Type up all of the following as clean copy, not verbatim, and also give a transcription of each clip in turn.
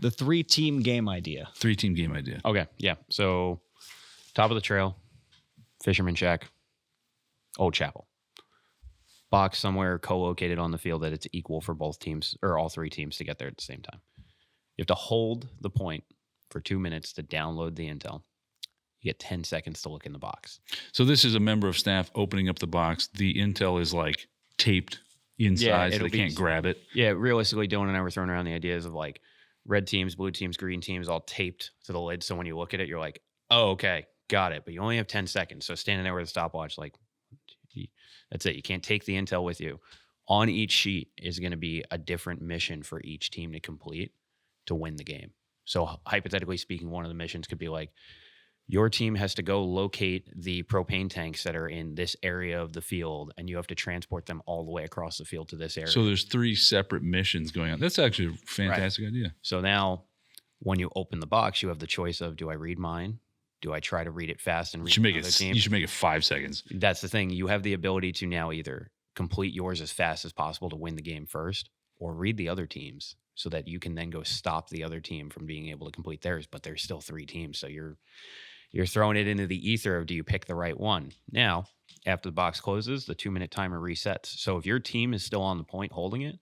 The 3-team game idea. 3-team game idea. Okay, yeah. So top of the trail, Fisherman Shack, Old Chapel. Box somewhere co-located on the field that it's equal for both teams or all 3 teams to get there at the same time. You have to hold the point for 2 minutes to download the intel. You get 10 seconds to look in the box. So this is a member of staff opening up the box. The intel is like taped inside so they can't grab it. Yeah, realistically, Dylan and I were throwing around the ideas of like red teams, blue teams, green teams all taped to the lid. So when you look at it, you're like, oh, okay, got it. But you only have 10 seconds. So standing there with a stopwatch, like, that's it. You can't take the intel with you. On each sheet is going to be a different mission for each team to complete to win the game. So hypothetically speaking, one of the missions could be like, your team has to go locate the propane tanks that are in this area of the field, and you have to transport them all the way across the field to this area. So there's 3 separate missions going on. That's actually a fantastic idea. So now when you open the box, you have the choice of, do I read mine? Do I try to read it fast and read another team? You should make it 5 seconds. That's the thing. You have the ability to now either complete yours as fast as possible to win the game first, or read the other teams so that you can then go stop the other team from being able to complete theirs. But there's still 3 teams. So you're throwing it into the ether of, do you pick the right one? Now, after the box closes, the 2-minute timer resets. So if your team is still on the point holding it,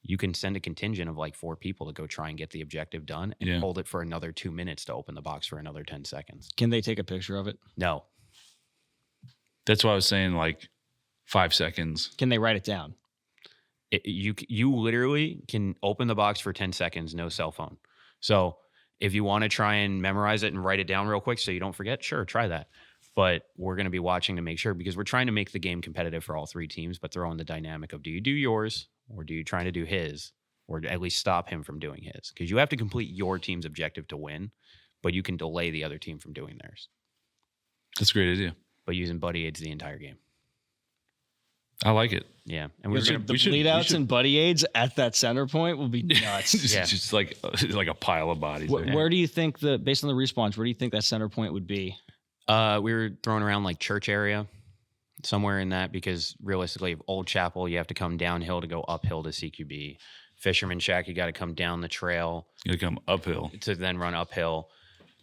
you can send a contingent of like 4 people to go try and get the objective done and hold it for another 2 minutes to open the box for another 10 seconds. Can they take a picture of it? No. That's why I was saying like 5 seconds. Can they write it down? You literally can open the box for 10 seconds, no cell phone. So if you want to try and memorize it and write it down real quick so you don't forget, sure, try that. But we're going to be watching to make sure, because we're trying to make the game competitive for all 3 teams, but throw in the dynamic of, do you do yours, or do you try to do his, or at least stop him from doing his? Because you have to complete your team's objective to win, but you can delay the other team from doing theirs. That's a great idea. But using buddy aids the entire game. I like it. Yeah. And the bleed outs and buddy aids at that center point will be nuts. Just like a pile of bodies. Where do you think based on the respawns, where do you think that center point would be? We were throwing around like church area, somewhere in that, because realistically, Old Chapel, you have to come downhill to go uphill to CQB. Fisherman Shack, you got to come down the trail. You got to come uphill to then run uphill.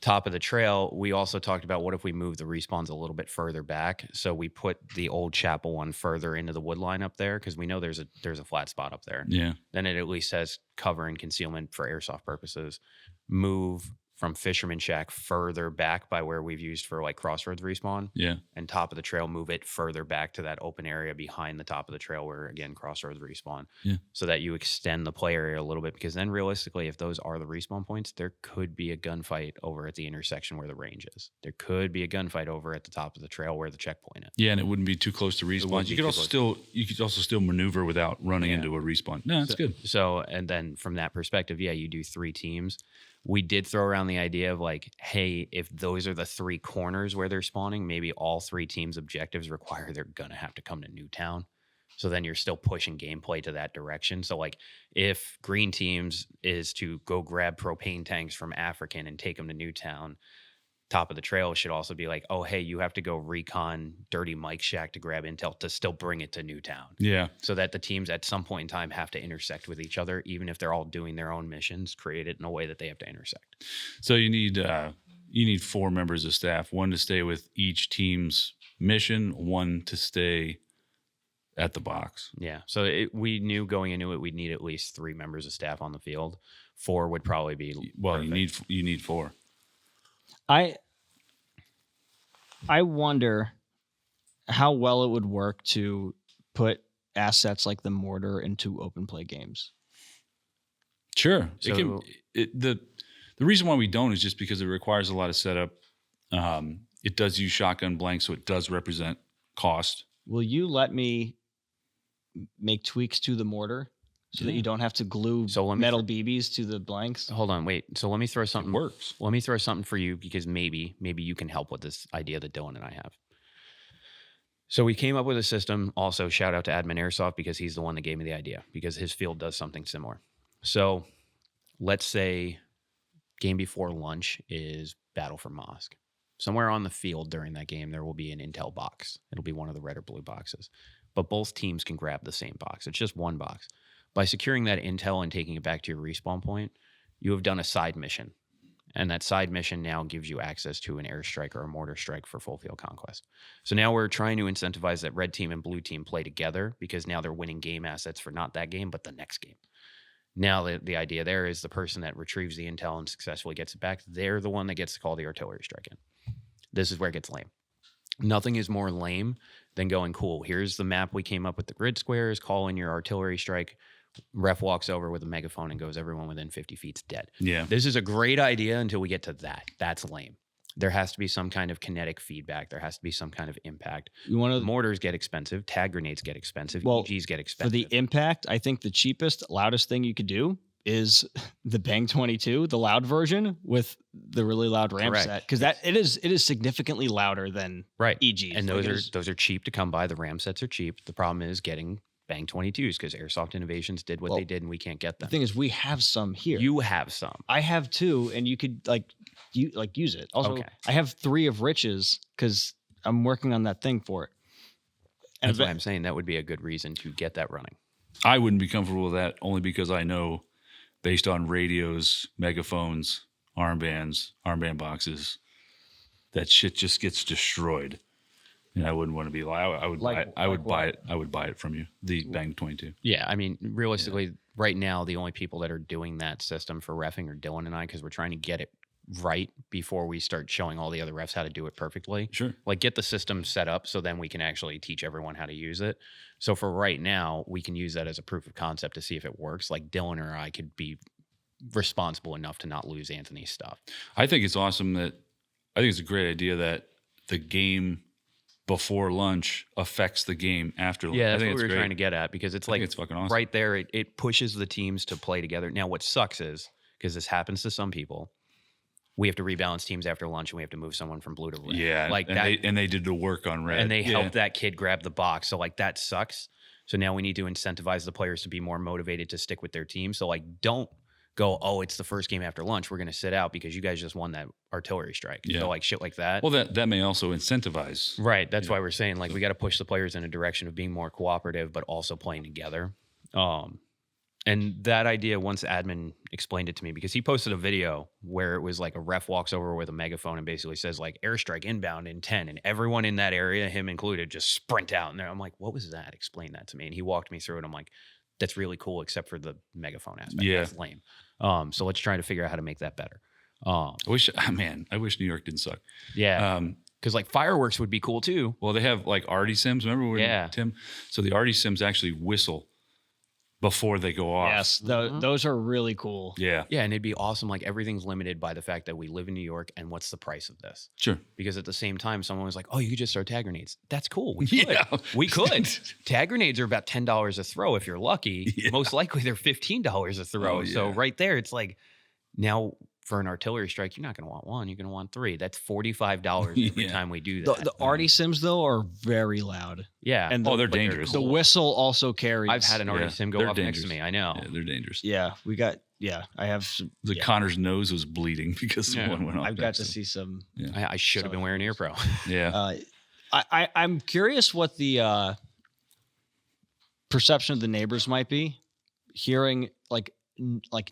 Top of the trail, we also talked about what if we move the respawns a little bit further back. So we put the Old Chapel one further into the wood line up there, because we know there's a flat spot up there. Yeah. Then it at least has cover and concealment for airsoft purposes. Move from Fisherman Shack further back by where we've used for like Crossroads respawn. Yeah. And top of the trail, move it further back to that open area behind the top of the trail where, again, Crossroads respawn. Yeah. So that you extend the play area a little bit, because then realistically, if those are the respawn points, there could be a gunfight over at the intersection where the range is. There could be a gunfight over at the top of the trail where the checkpoint is. Yeah, and it wouldn't be too close to respawn. You could also still maneuver without running into a respawn. No, that's good. So, and then from that perspective, yeah, you do 3 teams. We did throw around the idea of like, hey, if those are the 3 corners where they're spawning, maybe all 3 teams' objectives require they're going to have to come to Newtown. So then you're still pushing gameplay to that direction. So like if green teams is to go grab propane tanks from African and take them to Newtown, top of the trail should also be like, oh, hey, you have to go recon Dirty Mike's Shack to grab intel to still bring it to Newtown. Yeah. So that the teams at some point in time have to intersect with each other, even if they're all doing their own missions, create it in a way that they have to intersect. So you need 4 members of staff, 1 to stay with each team's mission, 1 to stay at the box. Yeah. So we knew going into it, we'd need at least 3 members of staff on the field. 4 would probably be perfect. You need 4. I wonder how well it would work to put assets like the mortar into open play games. Sure. So, the reason why we don't is just because it requires a lot of setup. It does use shotgun blanks, so it does represent cost. Will you let me make tweaks to the mortar so that you don't have to glue metal BBs to the blanks? Hold on, wait. So let me throw something. It works. Let me throw something for you, because maybe you can help with this idea that Dylan and I have. So we came up with a system. Also, shout out to Admin Airsoft, because he's the one that gave me the idea, because his field does something similar. So let's say game before lunch is Battle for Mosque. Somewhere on the field during that game, there will be an intel box. It'll be one of the red or blue boxes. But both teams can grab the same box. It's just one box. By securing that intel and taking it back to your respawn point, you have done a side mission. And that side mission now gives you access to an airstrike or a mortar strike for full field conquest. So now we're trying to incentivize that red team and blue team play together, because now they're winning game assets for not that game, but the next game. Now the idea there is the person that retrieves the intel and successfully gets it back, they're the one that gets to call the artillery strike in. This is where it gets lame. Nothing is more lame than going, cool, here's the map we came up with, the grid squares, call in your artillery strike. Ref walks over with a megaphone and goes, everyone within 50 feet's dead. Yeah. This is a great idea until we get to that. That's lame. There has to be some kind of kinetic feedback. There has to be some kind of impact. You want to Mortars get expensive. Tag grenades get expensive. Well, EGs get for expensive. the impact. I think the cheapest, loudest thing you could do is the Bang 22, the loud version with the really loud ramp Correct. set, because it is significantly louder than right. EGs. And Like, those are cheap to come by. The RAM sets are cheap. The problem is getting Bang 22s, because Airsoft Innovations did what they did and we can't get the them. thing is, we have some here. You have some. I have two, and you could use it. Also, Okay. I have 3 of Rich's because I'm working on that thing for it. And That's why I'm saying that would be a good reason to get that running. I wouldn't be comfortable with that, only because I know, based on radios, megaphones, armband boxes, that shit just gets destroyed. And I wouldn't want to be I would Like- I would like buy what? it. I would buy it from you. The Bang 22. Yeah, I mean, realistically, right now, the only people that are doing that system for reffing are Dylan and I, because we're trying to get it right before we start showing all the other refs how to do it perfectly. Sure. Like, get the system set up so then we can actually teach everyone how to use it. So for right now, we can use that as a proof of concept to see if it works. Like, Dylan or I could be responsible enough to not lose Anthony's stuff. I think it's awesome I think it's a great idea that the game before lunch affects the game after lunch. Yeah, I that's think what we it's were great. trying to get at, because it's I think like it's fucking awesome. right there, it pushes the teams to play together. Now, what sucks is, because this happens to some people, we have to rebalance teams after lunch and we have to move someone from blue to red. Yeah, like and that, they did the work on red, and they yeah. helped that kid grab the box. So like that sucks. So now we need to incentivize the players to be more motivated to stick with their team. So like, don't go, oh, it's the first game after lunch, we're going to sit out because you guys just won that artillery strike. Yeah. So like shit like that. Well, that may also incentivize. Right. That's Yeah. why we're saying like we got to push the players in a direction of being more cooperative, but also playing together. And that idea, once admin explained it to me, because he posted a video where it was like a ref walks over with a megaphone and basically says like airstrike inbound in 10, and everyone in that area, him included, just sprint out. And I'm like, what was that? Explain that to me. And he walked me through it. I'm like, that's really cool, except for the megaphone aspect. Yeah. That's lame. So let's try to figure out how to make that better. I wish New York didn't suck. Yeah. Because like fireworks would be cool too. Well, they have like arty sims. Remember when Yeah. Tim? So the arty sims actually whistle before they go off. Yes, those are really cool. Yeah. Yeah, and it'd be awesome. Like everything's limited by the fact that we live in New York, and what's the price of this? Sure. Because at the same time, someone was like, "Oh, you could just throw tag grenades." That's cool. We could. Yeah. We could. Tag grenades are about $10 a throw if you're lucky. Yeah. Most likely, they're $15 a throw. Oh, So yeah. right there, it's like now for an artillery strike, you're not going to want one. You're going to want 3. That's $45 every Yeah. time we do The, that. the arty sims though are very loud, yeah, and Oh, they're but dangerous. the cool. whistle also carries. I've had an arty Yeah, sim go they're off next to dangerous. me. I know. Yeah, they're dangerous. Yeah, we got. Yeah, I have. Some, The yeah. Connor's nose was bleeding because Yeah. one went off. I've got next to him. see some. I should have been wearing ear pro. Yeah. I'm curious what the perception of the neighbors might be hearing like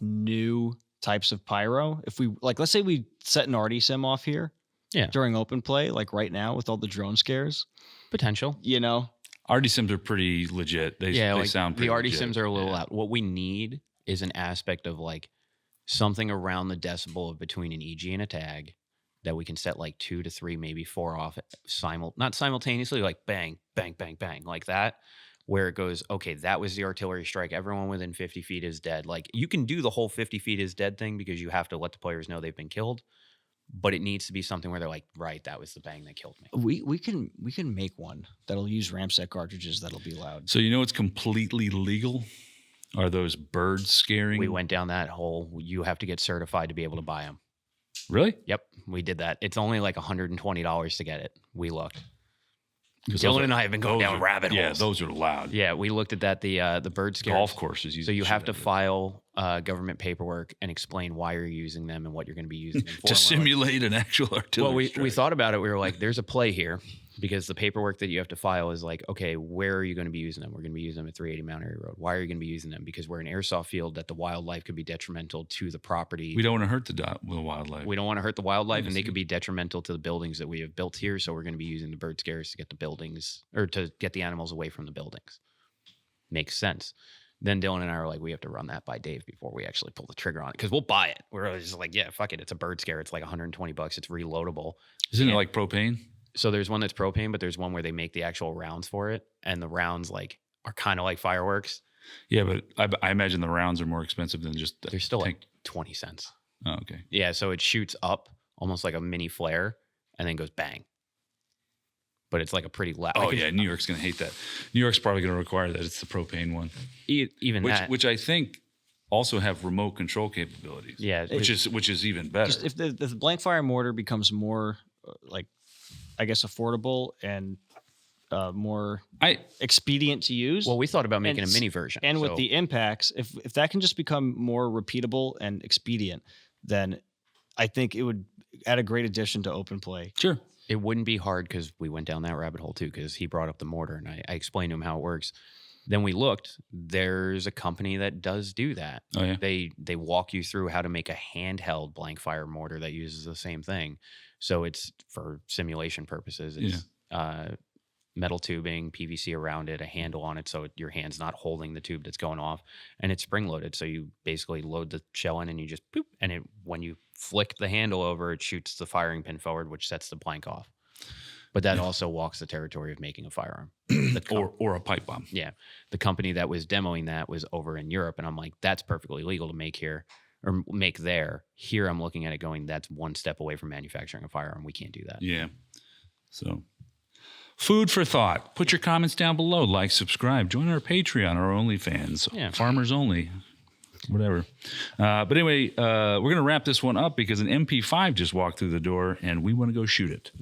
new types of pyro. If we let's say we set an arty sim off here, Yeah. during open play, like right now with all the drone scares, Potential. you know, Arty sims are pretty legit. They Yeah, like sound pretty the arty legit. sims are a little Yeah. loud. What we need is an aspect of like something around the decibel of between an EG and a tag that we can set like 2 to 3, maybe 4 off not simultaneously, like bang, bang, bang, bang, like that, where it goes, okay, that was the artillery strike. Everyone within 50 feet is dead. Like you can do the whole 50 feet is dead thing because you have to let the players know they've been killed. But it needs to be something where they're like, right, that was the bang that killed me. we can make one that'll use ramset cartridges that'll be loud. So you know what's completely legal? Are those birds scaring? We went down that hole. You have to get certified to be able to buy them. Really? Yep, we did that. It's only like $120 to get it. We looked. 'Cause Dylan those and are- I have been going those down are- rabbit Yeah, holes. those are loud. Yeah, we looked at that. The bird scares. Golf courses. use So you the have shit to out of it. file government paperwork and explain why you're using them and what you're going to be using them for. to And we're like, simulate an actual artillery well, we strike. thought about it. We were like, there's a play here. because the paperwork that you have to file is like, okay, where are you going to be using them? We're going to be using them at 380 Mount Airy Road. Why are you going to be using them? Because we're an airsoft field that the wildlife could be detrimental to the property. We don't want to hurt the wildlife. We don't want to hurt the wildlife, and they could be detrimental to the buildings that we have built here. So we're going to be using the bird scares to get the buildings, or to get the animals away from the buildings. Makes sense. Then Dylan and I were like, we have to run that by Dave before we actually pull the trigger on it, because we'll buy it. We're just like, yeah, fuck it. It's a bird scare. It's like $120. It's reloadable. Isn't it like propane? So there's one that's propane, but there's one where they make the actual rounds for it, and the rounds like are kind of like fireworks. Yeah, but I imagine the rounds are more expensive than just. They're still like 20 cents. Oh, okay. Yeah, so it shoots up almost like a mini flare, and then goes bang. But it's like a pretty loud. Oh yeah, New York's gonna hate that. New York's probably gonna require that it's the propane one, even which I think also have remote control capabilities. Yeah, which is even better. Just if the blank fire mortar becomes more like, I guess, affordable and more expedient to use. Well, we thought about making a mini version, and with the impacts, if that can just become more repeatable and expedient, then I think it would add a great addition to open play. Sure. It wouldn't be hard, because we went down that rabbit hole too, because he brought up the mortar, and I explained to him how it works. Then we looked. There's a company that does do that. Oh yeah. They walk you through how to make a handheld blank fire mortar that uses the same thing. So it's for simulation purposes. It's metal tubing, PVC around it, a handle on it, so your hand's not holding the tube that's going off, and it's spring loaded. So you basically load the shell in, and you just poop, and when you flick the handle over, it shoots the firing pin forward, which sets the blank off. But that also walks the territory of making a firearm. Or a pipe bomb. Yeah. The company that was demoing that was over in Europe, and I'm like, that's perfectly legal to make here or make there. Here I'm looking at it going, that's one step away from manufacturing a firearm. We can't do that. Yeah. So food for thought. Put your comments down below. Like, subscribe. Join our Patreon, our OnlyFans. Yeah. Farmers only. Whatever. But anyway, we're going to wrap this one up because an MP5 just walked through the door, and we want to go shoot it.